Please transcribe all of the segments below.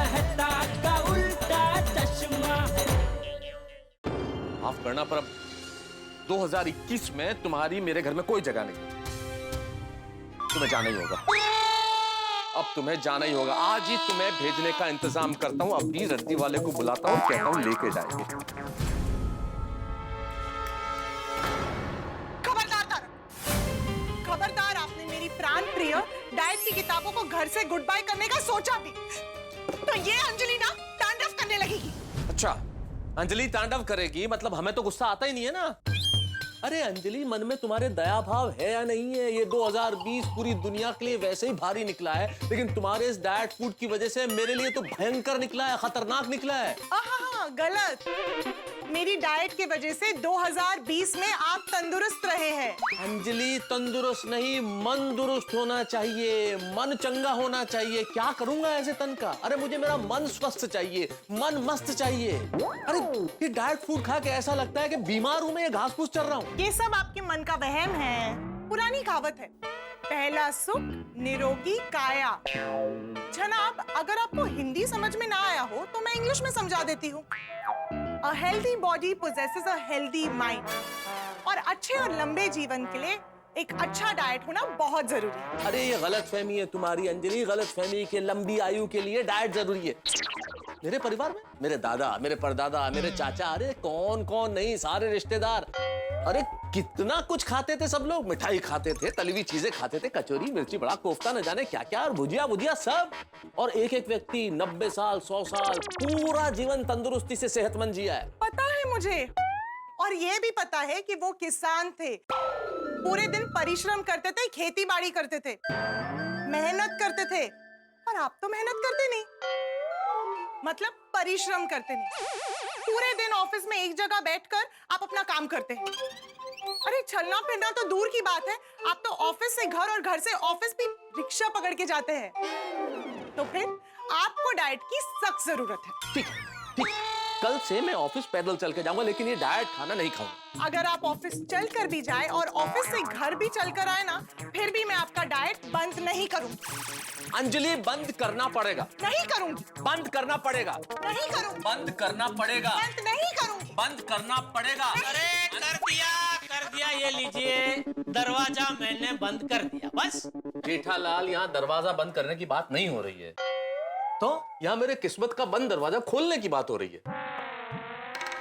मेहता का उल्टा चश्मा। माफ करना पर अब 2021 में तुम्हारी मेरे घर में कोई जगह नहीं। तुम्हें जाना ही होगा, अब तुम्हें जाना ही होगा। आज ही तुम्हें भेजने का इंतजाम करता हूं। अभी रद्दी वाले को बुलाता हूं, कहता हूं लेके जाएंगे। खबरदार तारक, खबरदार, आपने मेरी प्राण प्रिय डाइट की किताबों को घर से गुड बाय करने का सोचा भी तो ये अंजलि ना तांडव करने लगेगी। अच्छा, अंजलि तांडव करेगी, मतलब हमें तो गुस्सा आता ही नहीं है ना। अरे अंजलि, मन में तुम्हारे दया भाव है या नहीं है? ये 2020 पूरी दुनिया के लिए वैसे ही भारी निकला है, लेकिन तुम्हारे इस डाइट फूड की वजह से मेरे लिए तो भयंकर निकला है, खतरनाक निकला है। गलत। मेरी डाइट की वजह से 2020 में आप तंदुरुस्त रहे हैं। अंजलि, तंदुरुस्त नहीं, मन दुरुस्त होना चाहिए, मन चंगा होना चाहिए। क्या करूंगा ऐसे तन का? अरे मुझे मेरा मन स्वस्थ चाहिए, मन मस्त चाहिए। अरे ये डाइट फूड खा के ऐसा लगता है कि बीमार हूं मैं, ये घास फूस चल रहा हूं। ये सब आपके मन का वहम है। पुरानी कहावत है, पहला सुख निरोगी काया। जनाब, अगर आपको हिंदी समझ में ना आया हो तो मैं इंग्लिश में समझा देती हूँ। A healthy body possesses a healthy mind। और अच्छे और लंबे जीवन के लिए एक अच्छा डाइट होना बहुत जरूरी है। अरे ये गलत फहमी है तुम्हारी अंजलि, गलत फहमी के लंबी आयु के लिए डाइट जरूरी है। मेरे परिवार में मेरे दादा, मेरे परदादा, मेरे चाचा, अरे कौन कौन नहीं, सारे रिश्तेदार, अरे कितना कुछ खाते थे सब लोग। मिठाई खाते थे, तली हुई चीजें खाते थे, कचौरी, मिर्ची, बड़ा, कोफ्ता, न जाने क्या क्या, और भुजिया भुजिया सब। और एक एक व्यक्ति 90 साल 100 साल पूरा जीवन तंदुरुस्ती से सेहतमंद जिया है। पता है मुझे, और ये भी पता है कि वो किसान थे, पूरे दिन परिश्रम करते थे, खेती बाड़ी करते थे, मेहनत करते थे। और आप तो मेहनत करते नहीं, मतलब परिश्रम करते नहीं। पूरे दिन ऑफिस में एक जगह बैठकर आप अपना काम करते हैं। अरे चलना फिरना तो दूर की बात है, आप तो ऑफिस से घर और घर से ऑफिस भी रिक्शा पकड़ के जाते हैं। तो फिर आपको डाइट की सख्त जरूरत है। ठीक ठीक, कल से मैं ऑफिस पैदल चल के जाऊंगा, लेकिन ये डाइट खाना नहीं खाऊंगा। अगर आप ऑफिस चल कर भी जाए और ऑफिस से घर भी चल कर आए ना, फिर भी मैं आपका डाइट बंद नहीं करूंगी। अंजलि, बंद करना पड़ेगा। नहीं करूंगी। बंद करना पड़ेगा। नहीं करूंगी। बंद करना पड़ेगा। बंद नहीं करूंगी। बंद करना पड़ेगा। अरे कर दिया, ये लीजिए, दरवाजा मैंने बंद कर दिया, बस। जेठालाल, यहाँ दरवाजा बंद करने की बात नहीं हो रही है, तो यहाँ मेरे किस्मत का बंद दरवाजा खोलने की बात हो रही है।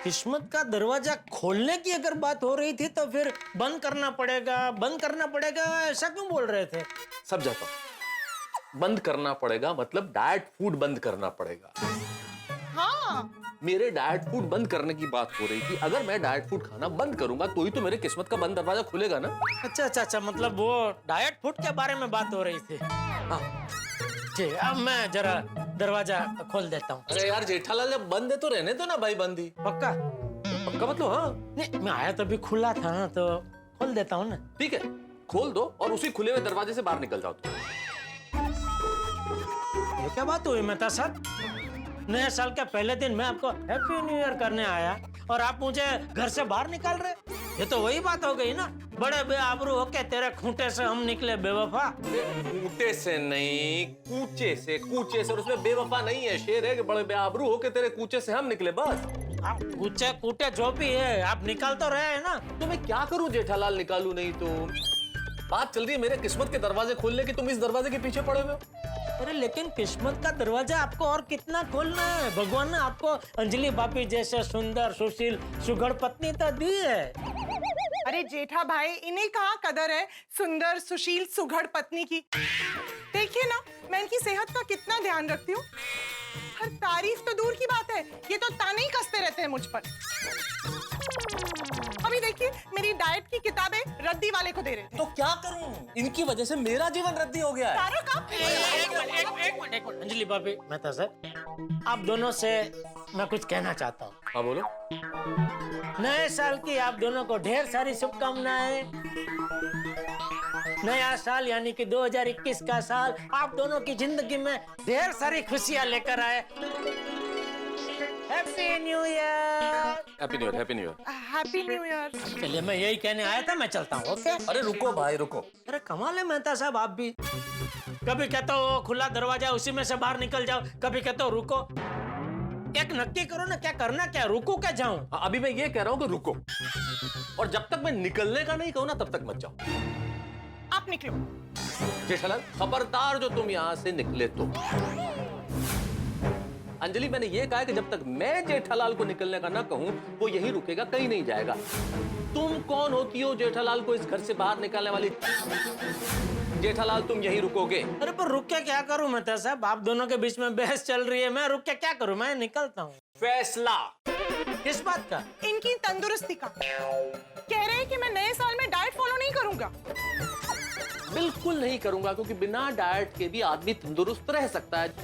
किस्मत का दरवाजा खोलने की अगर बात हो रही थी तो फिर बंद करना पड़ेगा, ऐसा क्यों बोल रहे थे? सब जाता हूं, बंद करना पड़ेगा मतलब डाइट फूड बंद करना पड़ेगा। हाँ, मेरे डाइट फूड बंद करने की बात हो रही थी। अगर मैं डाइट फूड खाना बंद करूंगा तो ही तो मेरे किस्मत का बंद दरवाजा खुलेगा ना। अच्छा, मतलब वो डाइट फूड के बारे में बात हो रही थी। हाँ। ठीक, अब मैं जरा दरवाजा खोल देता हूँ। अरे यार जेठालाल, जब बंद है तो रहने दो ना भाई, बंद ही। पक्का? पक्का मतलब? हाँ नहीं, मैं आया तो अभी खुला था ना, तो खोल देता हूँ ना। ठीक है, खोल दो और उसी खुले हुए दरवाजे से बाहर निकल जाओ तुम। ये क्या बात हुई मेहता साहब? नए साल के पहले दिन मैं आपको हैप्पी न्यू ईयर करने आया और आप मुझे घर से बाहर निकाल रहे? ये तो वही बात हो गई ना, बड़े बेआबरू होके तेरे खूंटे से हम निकले बेवफा। खूंटे से नहीं, कूचे से, कूचे से। और उसमें बेवफा नहीं है, शेर है कि बड़े बेआबरू होके तेरे कूचे से हम निकले, बस। आप कूचे कूटे जो भी है, आप निकाल तो रहे हैं ना। तो मैं क्या करूं जेठालाल, निकालू नहीं तो? बात चल रही है मेरे किस्मत के दरवाजे खोलने की, तुम इस दरवाजे के पीछे पड़े हुए हो। अरे लेकिन किस्मत का दरवाजा आपको और कितना खोलना है? भगवान ने आपको अंजलि भाभी जैसे सुंदर सुशील सुघड़ पत्नी तो दी है। अरे जेठा भाई, इन्हें कहाँ कदर है सुंदर सुशील सुघड़ पत्नी की। देखिए ना, मैं इनकी सेहत का कितना ध्यान रखती हूँ। हर तारीफ तो दूर की बात है, ये तो ताने ही कसते रहते हैं मुझ पर। अभी देखिए, मेरी डाइट की किताबें रद्दी वाले को दे रहे थे। तो क्या करूं? इनकी वजह से मेरा जीवन रद्दी हो गया है। तारक, आप एक मिनट, अंजलि भाभी, मेहता साहब, आप दोनों से मैं कुछ कहना चाहता हूँ। हाँ बोलो। नए साल की आप दोनों को ढेर सारी शुभकामनाएं। नया साल यानी कि 2021 का साल आप दोनों की जिंदगी में ढेर सारी खुशियां लेकर आए। Happy new year. Happy new year, happy new year. Happy new year. चलिए मैं यही कहने आया था, मैं चलता हूँ। ओके। अरे रुको भाई रुको। अरे कमाल है मेहता साहब, आप भी कभी कहते हो खुला दरवाजा उसी में से बाहर निकल जाओ, कभी कहते हो रुको। एक नक्की करो ना, क्या करना, क्या रुको क्या जाऊं? अभी मैं ये कह रहा हूँ कि रुको, और जब तक मैं निकलने का नहीं कहूँ ना तब तक मत जाओ। आप निकलो। जेठालाल खबरदार जो तुम यहाँ से निकले तो। अंजलि मैंने ये कहा है कि जब तक मैं जेठालाल को निकलने का ना कहूं वो यहीं रुकेगा, कहीं नहीं जाएगा। तुम कौन होती हो जेठालाल को इस घर से बाहर निकालने वाली? जेठालाल तुम यहीं रुकोगे। अरे पर रुक के क्या करूं मेहता साहब, आप दोनों के बीच में बहस चल रही है, मैं रुक के क्या करूं? मैं निकलता हूँ। फैसला किस बात का? इनकी तंदुरुस्ती का। कह रहे हैं कि मैं नए साल में डाइट फॉलो नहीं करूंगा। बिल्कुल नहीं करूंगा, क्योंकि बिना डाइट के भी आदमी तंदुरुस्त रह सकता है,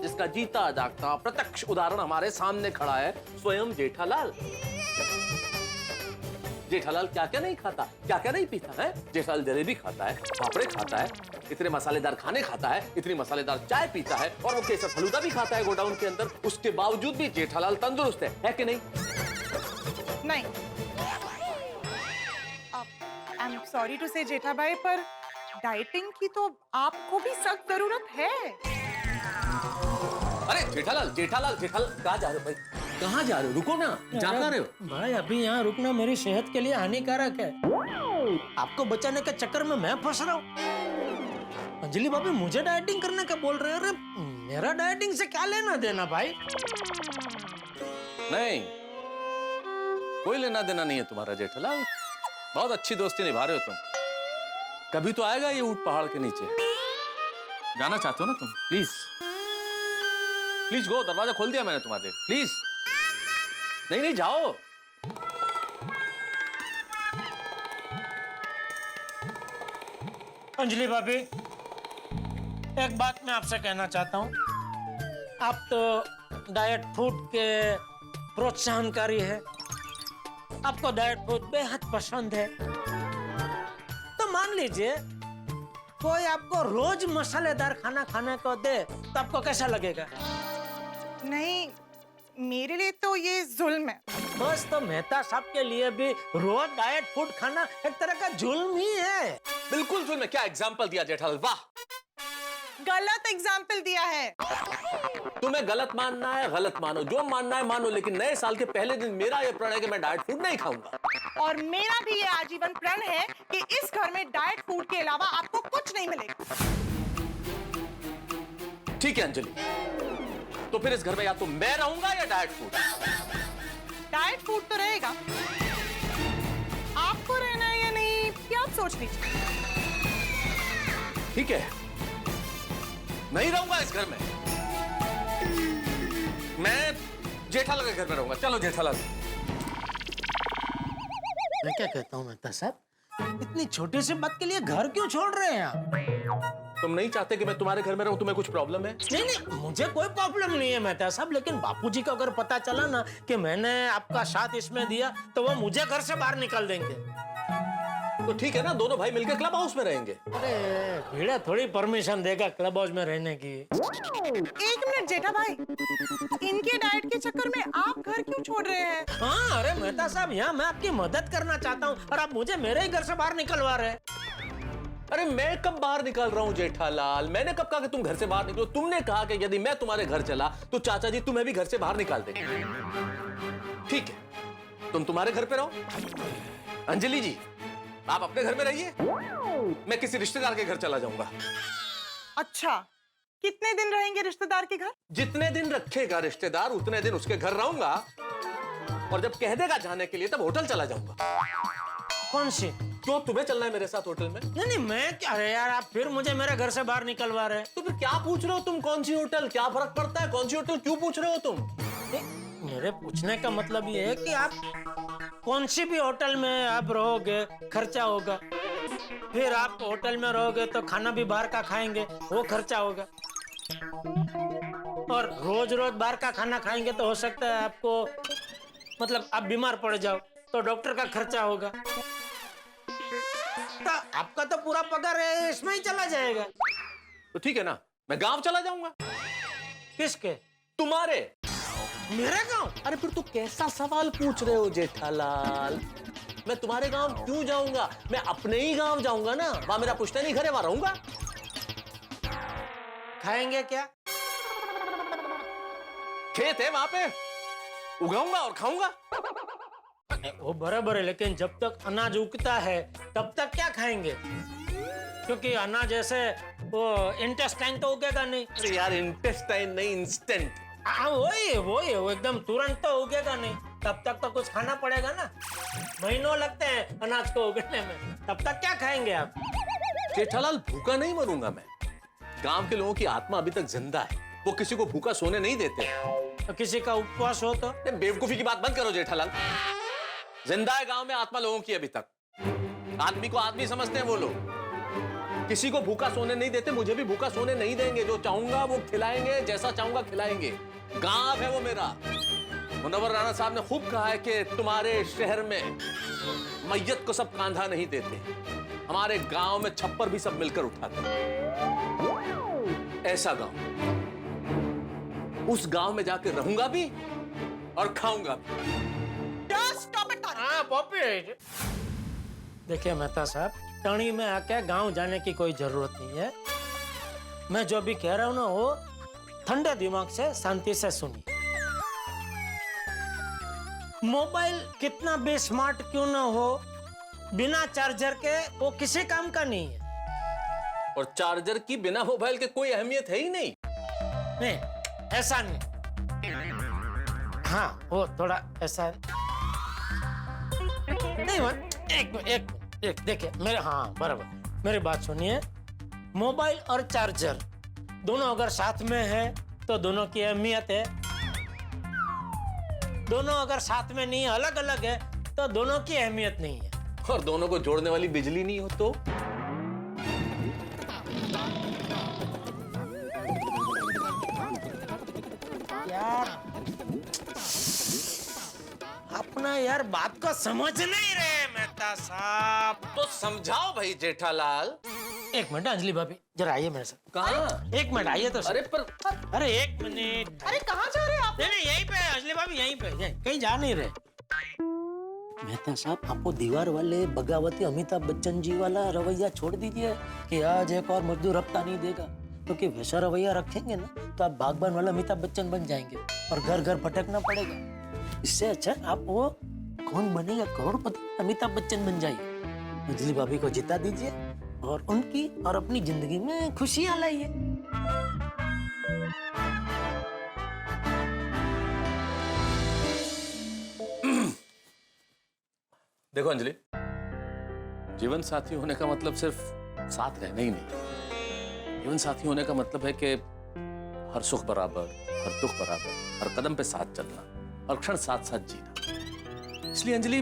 जिसका जीता जागता प्रत्यक्ष उदाहरण हमारे सामने खड़ा है, स्वयं जेठालाल। जेठालाल क्या क्या नहीं खाता, क्या क्या नहीं पीता है। जेठालाल जलेबी खाता है, पापड़े खाता है, इतने मसालेदार खाने खाता है, इतनी मसालेदार चाय पीता है, और वो केसर फलूदा भी खाता है गोडाउन के अंदर। उसके बावजूद भी जेठालाल तंदुरुस्त है कि नहीं? नहीं। आई एम सॉरी टू से जेठा भाई, पर डाइटिंग की तो आपको भी सख्त जरूरत है। अरे जेठालाल जेठालाल जेठालाल कहाँ जा रहे हो भाई? कहाँ जा रहे हो? रुको ना, जा रहे हो भाई? अभी यहाँ रुकना मेरी सेहत के लिए हानिकारक है। आपको बचाने के चक्कर में मैं फंस रहा हूँ। अंजलि भाभी मुझे डाइटिंग करने का बोल रहे हैं। अरे मेरा डाइटिंग से क्या लेना देना भाई? नहीं, कोई लेना देना नहीं है तुम्हारा जेठालाल। बहुत अच्छी दोस्ती निभा रहे हो तुम। कभी तो आएगा ये ऊंट पहाड़ के नीचे। जाना चाहते हो ना तुम? प्लीज प्लीज गो, दरवाजा खोल दिया मैंने तुम्हारे लिए, प्लीज। नहीं नहीं जाओ। अंजलि भाभी एक बात मैं आपसे कहना चाहता हूँ। आप तो डाइट फूड के प्रोत्साहनकारी है, आपको डाइट फूड बेहद पसंद है। तो मान लीजिए कोई आपको रोज मसालेदार खाना खाने को दे तो आपको कैसा लगेगा? नहीं, मेरे लिए तो ये जुल्म है। बस तो मेहता साहब के लिए भी रोज डाइट फूड खाना एक तरह का जुल्म ही है। बिल्कुल जुल्म है। क्या एग्जाम्पल दिया जेठालाल, वाह। गलत एग्जाम्पल दिया है। तुम्हें गलत मानना है गलत मानो, जो मानना है मानो, लेकिन नए साल के पहले दिन मेरा ये प्रण है कि मैं डाइट फूड नहीं खाऊंगा। और मेरा भी ये आजीवन प्रण है कि इस घर में डाइट फूड के अलावा आपको कुछ नहीं मिलेगा। ठीक है अंजलि, तो फिर इस घर में या तो मैं रहूंगा या डाइट फूड। डाइट फूड तो रहेगा, आपको रहना है या नहीं ये आप सोच लीजिए। ठीक है, नहीं रहूंगा इस घर में, मैं जेठालाल के घर में रहूंगा। चलो जेठालाल। मैं क्या कहता हूँ मेहता साहब, इतनी छोटी सी बात के लिए घर क्यों छोड़ रहे हैं आप? तुम नहीं चाहते कि मैं तुम्हारे घर में रहूं? तुम्हें कुछ प्रॉब्लम है? नहीं नहीं, मुझे कोई प्रॉब्लम नहीं है मेहता साहब, लेकिन बापूजी को अगर पता चला ना कि मैंने आपका साथ इसमें दिया तो वो मुझे घर से बाहर निकाल देंगे। तो ठीक है ना, दोनों भाई मिलकर क्लब हाउस में रहेंगे। अरे भीड़ा थोड़ी परमिशन देगा क्लब हाउस में रहने की। एक मिनट जेठा भाई, इनके डाइट के चक्कर में आप घर क्यों छोड़ रहे हैं? हाँ अरे मेहता साहब, यहाँ मैं आपकी मदद करना चाहता हूँ और आप मुझे मेरे ही घर से बाहर निकलवा रहे हैं। अरे मैं कब बाहर निकल रहा हूँ जेठालाल? मैंने कब कहा कि तुम घर से बाहर निकलो? तुमने कहा कि यदि मैं तुम्हारे घर चला तो चाचा जी तुम्हें भी घर से बाहर निकाल देंगे। ठीक है, तुम तुम्हारे घर पे रहो। अंजलि जी आप अपने घर में रहिए, मैं किसी रिश्तेदार के घर चला जाऊंगा। अच्छा, कितने दिन रहेंगे रिश्तेदार के घर? जितने दिन रखेगा रिश्तेदार उतने दिन उसके घर रहूंगा, और जब कह देगा जाने के लिए तब होटल चला जाऊंगा। कौन सी? क्यों, तुम्हें चलना है मेरे साथ होटल में? नहीं नहीं, मैं क्या है यार, आप फिर मुझे मेरे घर से बाहर निकलवा रहे हैं। तो फिर क्या पूछ रहे हो तुम? कौन सी होटल? क्या फर्क पड़ता है कौन सी होटल? क्यों पूछ रहे हो तुम? मेरे पूछने का मतलब ये है कि आप कौन सी भी होटल में आप रहोगे खर्चा होगा, फिर आप होटल में रहोगे तो खाना भी बाहर का खाएंगे, वो खर्चा होगा, और रोज रोज बाहर का खाना खाएंगे तो हो सकता है आपको मतलब आप बीमार पड़ जाओ तो डॉक्टर का खर्चा होगा। तो आपका तो पूरा पगार है इसमें ही चला जाएगा। तो ठीक है ना, मैं गांव चला जाऊंगा। किसके? तुम्हारे। मेरे गांव? अरे फिर तू कैसा सवाल पूछ रहे हो जेठालाल? मैं तुम्हारे गांव क्यों जाऊंगा? मैं अपने ही गांव जाऊंगा ना, वहां मेरा पुश्तैनी घर है, वहां रहूंगा। खाएंगे क्या? खेत है वहां पे, उगाऊंगा और खाऊंगा। वो बराबर है, लेकिन जब तक अनाज उगता है तब तक क्या खाएंगे? क्योंकि अनाज ऐसे वो इंटेस्टाइन तो उगेगा नहीं। अरे यार, इंटेस्टाइन नहीं, इंस्टेंट। हाँ वही वो एकदम तुरंत तो उगेगा नहीं, तब तक तो कुछ खाना पड़ेगा ना। महीनों लगते हैं अनाज को उगने में, तब तक क्या खाएंगे आप? जेठालाल, भूखा नहीं मरूंगा मैं। गांव के लोगों की आत्मा अभी तक जिंदा है, वो किसी को भूखा सोने नहीं देते। तो किसी का उपवास हो तो? बेवकूफी की बात बंद करो जेठालाल। जिंदा है गांव में आत्मा लोगों की अभी तक। आदमी को आदमी समझते हैं वो लोग। किसी को भूखा सोने नहीं देते, मुझे भी भूखा सोने नहीं देंगे। जो चाहूंगा वो खिलाएंगे, जैसा चाहूंगा खिलाएंगे। गांव है वो मेरा। मुनव्वर राणा साहब ने खूब कहा है कि तुम्हारे शहर में मैयत को सब कांधा नहीं देते, हमारे गांव में छप्पर भी सब मिलकर उठाते। ऐसा गांव, उस गांव में जाकर रहूंगा भी और खाऊंगा भी। हाँ पॉपी। देखिए मेहता साहब, टणी में आके गांव जाने की कोई जरूरत नहीं है। मैं जो भी कह रहा हूँ ना, वो ठंडे दिमाग से शांति से सुनिए। मोबाइल कितना भी स्मार्ट क्यों ना हो, बिना चार्जर के वो किसी काम का नहीं है। और चार्जर की बिना मोबाइल के कोई अहमियत है ही नहीं। नहीं, ऐसा नहीं। हाँ वो थोड़ा ऐसा है। नहीं एक देखिए मेरे, हाँ बराबर, मेरी बात सुनिए। मोबाइल और चार्जर दोनों अगर साथ में है तो दोनों की अहमियत है। दोनों अगर साथ में नहीं है, अलग अलग है, तो दोनों की अहमियत नहीं है। और दोनों को जोड़ने वाली बिजली नहीं हो तो? यार अपना यार बात को समझ नहीं रहे मेहता साहब। तो समझाओ भाई जेठालाल। एक मिनट अंजलि भाभी, जरा आइए मेरे साथ। कहाँ? एक मिनट आइए तो। अरे पर अरे एक मिनट। अरे कहाँ जा रहे हैं आप? नहीं यहीं पे अंजलि भाभी, यहीं पे, कहीं जा नहीं रहे। मेहता साहब, आपको दीवार वाले बगावती अमिताभ बच्चन जी वाला रवैया छोड़ दीजिए कि आज एक और मजदूर हफ्ता नहीं देगा। क्योंकि वैसा रवैया रखेंगे ना तो आप बागबान वाला अमिताभ बच्चन बन जाएंगे और घर घर भटकना पड़ेगा। इससे अच्छा आप वो कौन बनेगा करोड़पति अमिताभ बच्चन बन जाइए। अंजलि भाभी को जिता दीजिए और उनकी और अपनी जिंदगी में खुशियां लाइए। देखो अंजलि, जीवन साथी होने का मतलब सिर्फ साथ रहना ही नहीं। जीवन साथी होने का मतलब है कि हर सुख बराबर, हर दुख बराबर, हर कदम पे साथ चलना, हर क्षण साथ साथ जीना। इसलिए अंजलि,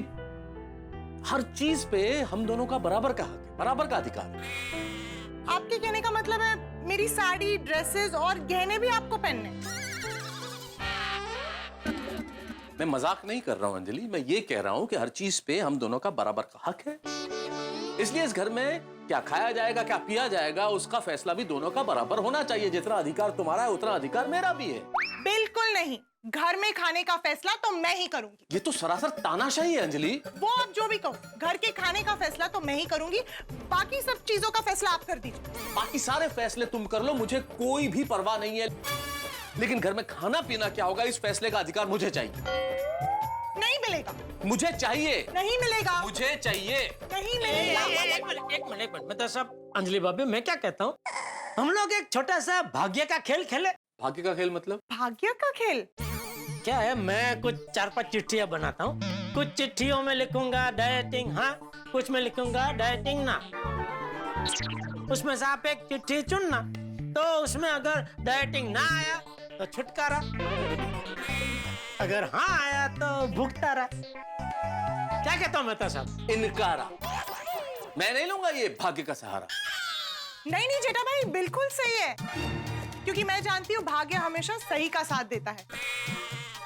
हर चीज पे हम दोनों का बराबर का हक है, बराबर का अधिकार है। आपके कहने का मतलब है मेरी साड़ी, ड्रेसेस और गहने भी आपको पहनने? मैं मजाक नहीं कर रहा हूं अंजलि, मैं ये कह रहा हूं कि हर चीज पे हम दोनों का बराबर का हक है। इसलिए इस घर में क्या खाया जाएगा, क्या पिया जाएगा, उसका फैसला भी दोनों का बराबर होना चाहिए। जितना अधिकार तुम्हारा है उतना अधिकार मेरा भी है। बिल्कुल नहीं, घर में खाने का फैसला तो मैं ही करूंगी। ये तो सरासर तानाशाही है अंजलि। वो आप जो भी कहो, घर के खाने का फैसला तो मैं ही करूंगी, बाकी सब चीजों का फैसला आप कर दीजिए। बाकी सारे फैसले तुम कर लो, मुझे कोई भी परवाह नहीं है, लेकिन घर में खाना पीना क्या होगा इस फैसले का अधिकार मुझे चाहिए। नहीं मिलेगा। मुझे चाहिए। नहीं मिलेगा। मुझे चाहिए। नहीं मिलेगा। एक मिनट मतलब सब। अंजलि भाभी, मैं क्या कहता हूँ, हम लोग एक छोटा सा भाग्य का खेल खेले। भाग्य का खेल मतलब? भाग्य का खेल क्या है, मैं कुछ 4-5 चिट्ठियां बनाता हूँ। कुछ चिट्ठियों में लिखूंगा डाइटिंग हाँ, कुछ में लिखूंगा डाइटिंग ना। उसमें से आप एक चिट्ठी चुनना, तो उसमें अगर डाइटिंग ना आया तो छुटकारा, अगर हाँ आया तो भुगतारा। क्या कहता हूँ मेहता साहब? इनकारा। मैं नहीं लूंगा ये भाग्य का सहारा। नहीं जेठा भाई, बिल्कुल सही है, क्योंकि मैं जानती हूँ भाग्य हमेशा सही का साथ देता है।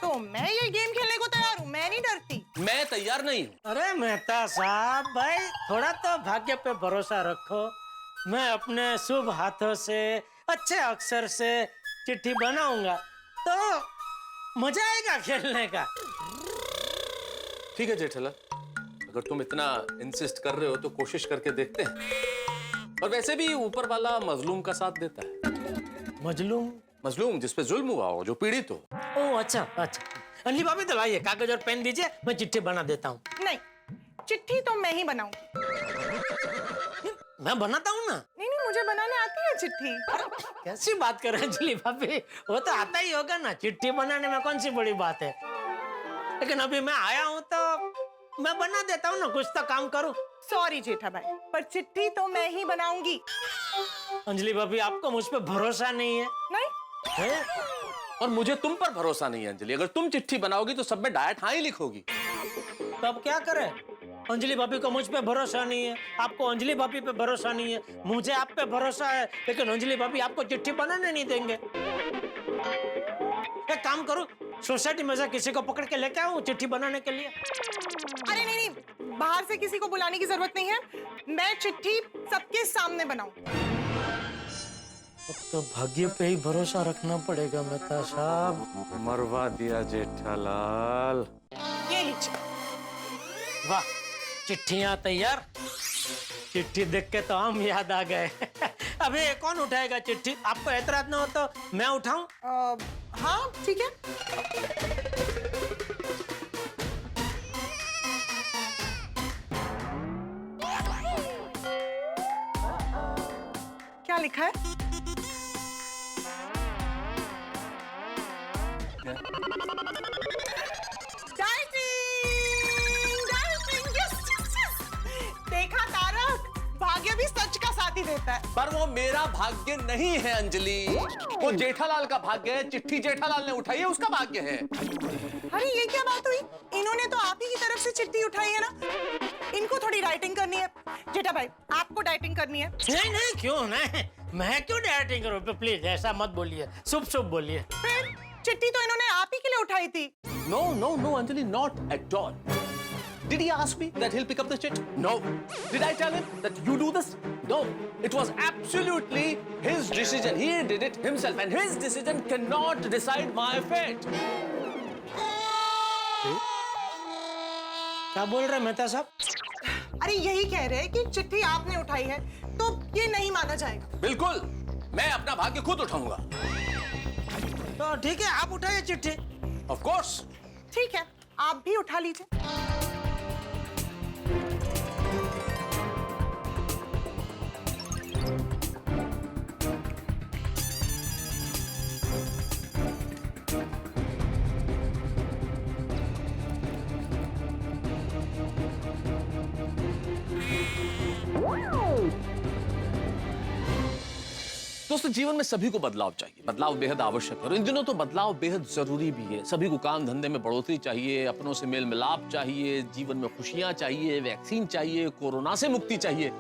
तो मैं ये गेम खेलने को तैयार हूँ, मैं नहीं डरती। मैं तैयार नहीं हूँ। अरे मेहता साहब भाई, थोड़ा तो भाग्य पे भरोसा रखो। मैं अपने शुभ हाथों से, अच्छे अक्षर से चिट्ठी बनाऊंगा तो मजा आएगा खेलने का। ठीक है जेठालाल, अगर तुम इतना इंसिस्ट कर रहे हो तो कोशिश करके देखते हैं। और वैसे भी ऊपर वाला मजलूम का साथ देता है। मजलूम? मजलूम जिस पे जुल्म हुआ हो, जो पीड़ित हो। ओह अच्छा अच्छा। अंजलि भाभी तो लाइए कागज और पेन दीजिए, मैं चिट्ठी बना देता हूँ। नहीं, चिट्ठी तो मैं ही बनाऊंगी। मैं बनाता हूँ ना। नहीं नहीं, मुझे बनाने आती है चिट्ठी। कैसी बात कर रहे हैं अंजलि भाभी, वो तो आता ही होगा ना, चिट्ठी बनाने में कौन सी बड़ी बात है। लेकिन अभी मैं आया हूँ तो मैं बना देता हूँ ना, कुछ तो काम करूँ। सॉरी जेठा भाई, पर चिट्ठी तो मैं ही बनाऊंगी। अंजलि भाभी आपको मुझ पे भरोसा नहीं है? नहीं है? और मुझे तुम पर भरोसा नहीं है अंजलि। अगर तुम चिट्ठी बनाओगी तो सब में डायट हाँ ही लिखोगी। तो अब क्या करें? अंजलि भाभी को मुझ पे भरोसा नहीं है, आपको अंजलि भाभी पे भरोसा नहीं है, मुझे आप पे भरोसा है, लेकिन अंजलि भाभी आपको चिट्ठी बनाने नहीं देंगे। एक काम करो, सोसाइटी में से किसी को पकड़ के लेके आओ चिट्ठी बनाने के लिए। अरे नहीं नहीं, बाहर से किसी को बुलाने की जरूरत नहीं है, मैं चिट्ठी सबके सामने बनाऊं। अब तो भाग्य पे ही भरोसा रखना पड़ेगा मेहता साहब। मरवा दिया जेठालाल। ये लीजिए। वाह, चिट्ठियां तैयार। चिट्ठी देख के तो हम याद आ गए। अभी कौन उठाएगा चिट्ठी? आपको एतराज ना हो तो मैं उठाऊं? हाँ ठीक है। क्या लिखा है? देखा तारक, भाग्य भी सच का साथ ही देता है। पर वो मेरा भाग्य नहीं है अंजलि, वो जेठालाल का भाग्य है। चिट्ठी जेठालाल ने उठाई है, उसका भाग्य है। अरे ये क्या बात हुई? इन्होंने तो आप ही की तरफ से चिट्ठी उठाई है ना, इनको थोड़ी राइटिंग करनी है। जेठा भाई, आपको डाइटिंग करनी है? नहीं नहीं, क्यों नहीं, मैं क्यों डाइटिंग करूं? प्लीज ऐसा मत बोलिए, शुभ शुभ बोलिए। फिर चिट्ठी तो इन्होंने आप ही के लिए उठाई थी। No, no, no, Anjali, not at all. Did he ask me that he'll pick up the chit? No. Did I tell him that you do this? No. It was absolutely his decision. He did it himself, and his decision cannot decide my fate. क्या बोल रहे मेहता साहब? अरे यही कह रहे हैं कि चिट्ठी आपने उठाई है तो ये नहीं माना जाएगा। बिल्कुल, मैं अपना भाग्य खुद उठाऊंगा। तो ठीक है, आप उठाइए चिट्ठी। Of course. ठीक है, आप भी उठा लीजिए। दोस्तों, जीवन में सभी को बदलाव चाहिए। बदलाव बेहद आवश्यक है और इन दिनों तो बदलाव बेहद जरूरी भी है। सभी को काम धंधे में बढ़ोतरी चाहिए, अपनों से मेल मिलाप चाहिए, जीवन में खुशियां चाहिए, वैक्सीन चाहिए, कोरोना से मुक्ति चाहिए।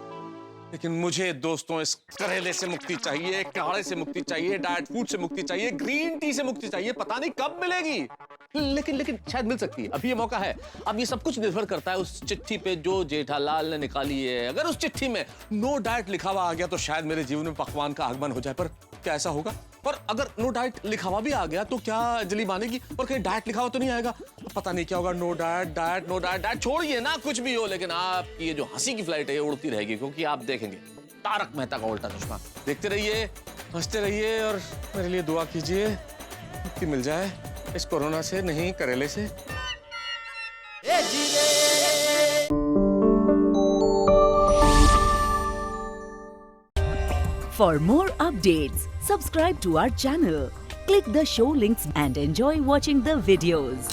लेकिन मुझे दोस्तों इस करेले से मुक्ति चाहिए, काढ़े से मुक्ति चाहिए, डाइट फूड से मुक्ति चाहिए, ग्रीन टी से मुक्ति चाहिए। पता नहीं कब मिलेगी, लेकिन शायद मिल सकती है। अभी ये मौका है। अब ये सब कुछ निर्भर करता है उस चिट्ठी पे जो जेठालाल ने निकाली है। अगर उस चिट्ठी में नो डाइट लिखा हुआ आ गया तो शायद मेरे जीवन में पकवान का आगमन हो जाए। पर क्या ऐसा होगा? और अगर नो डाइट लिखा हुआ भी आ गया तो क्या अंजलि मानेगी? और कहीं डाइट लिखा हुआ तो नहीं आएगा? पता नहीं क्या होगा। No diet, diet, no diet, diet छोड़िए ना, कुछ भी हो, लेकिन आपकी ये जो हंसी की फ्लाइट है ये उड़ती रहेगी, क्योंकि आप देखेंगे तारक मेहता का उल्टा चश्मा। देखते रहिए, हंसते रहिए और मेरे लिए दुआ कीजिए मुक्ति मिल जाए इस कोरोना से, नहीं करेले से। For more updates, subscribe to our channel, click the show links and enjoy watching the videos.